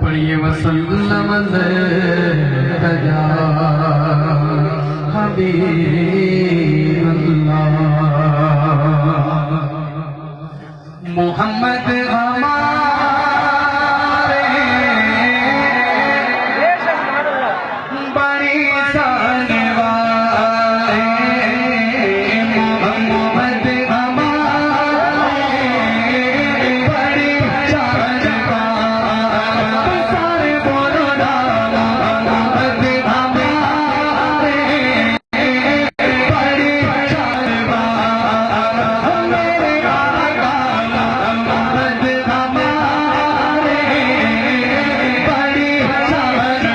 पढ़िए वसल्लम तजा हबीबल्लाह मोहम्मद हमारे बड़ी शान वाले मोहम्मद हमारे बड़ी शान वाले सारे बोलो ना मोहम्मद हमारे बड़ी शान वाले मेरे आका मोहम्मद हमारे बड़ी शान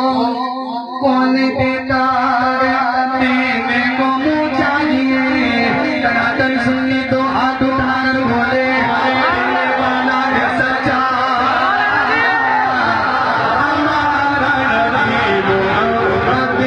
कौन देता देने को मुँह चाहिए तनातन सुननी तो हाथ उठाकर बोले वाला है सच्चा हमारा नबी मोहम्मद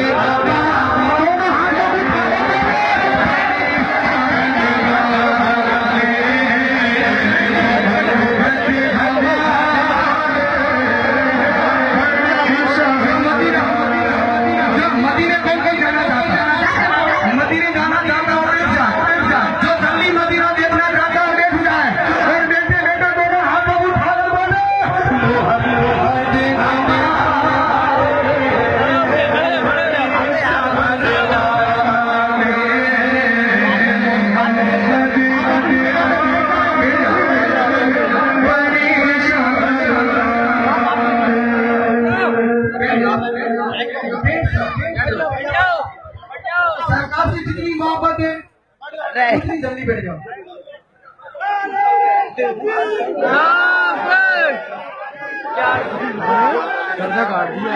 मदीने कौन कौन जाना चाहता है? मदीने जाना चाहता हो जो जल्दी मदीना देखना चाहता हो बैठ जाए और बैठे बैठे दोनों हाथों उठा कर बोले सरकार से जितनी मोहब्बत है उतनी जल्दी बैठ जाओ। कर्जा काट दिया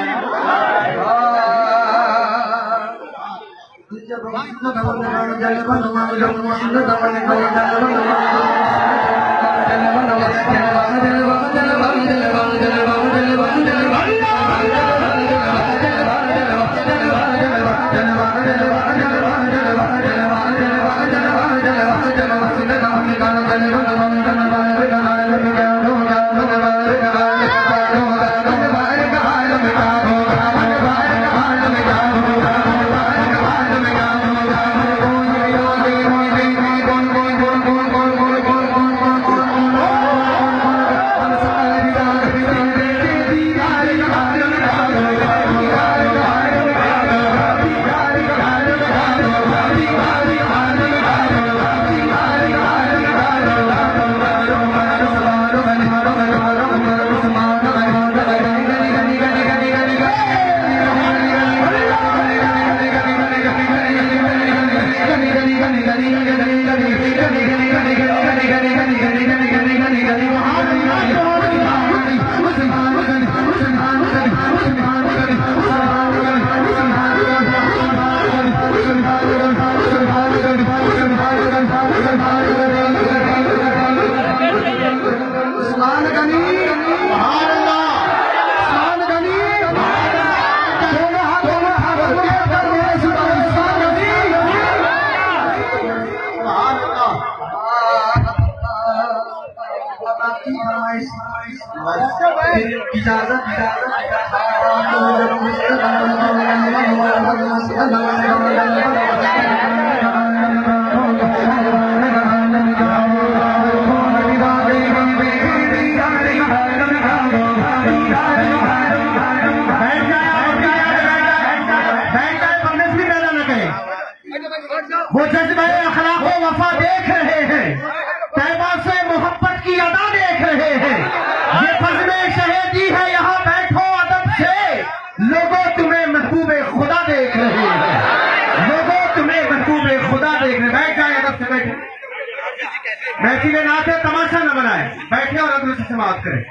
आपकी फरमाइश इजाजत वो जज्बे अखलाक व वफा देख रहे हैं, तैबा से मोहब्बत की अदा देख रहे हैं। ये फज़्ल शहीदी है, यहाँ बैठो अदब से। लोगों तुम्हें महबूब खुदा देख रहे हैं, लोगों तुम्हें महबूब खुदा देख रहे हैं। बैठ जाए, अदब से बैठे, महफिल नात है, तमाशा न बनाए, बैठे और अदब से समाप्त करें।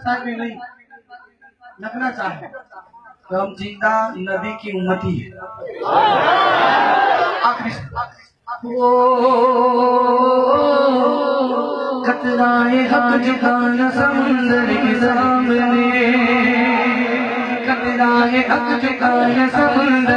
लगता है कि नहीं लगना चाहे तो हम जिंदा नबी की उम्मती है। आखिरी कतराए हक झुकाना समुंदर के सामने, कतराए हक झुकाना समुंदर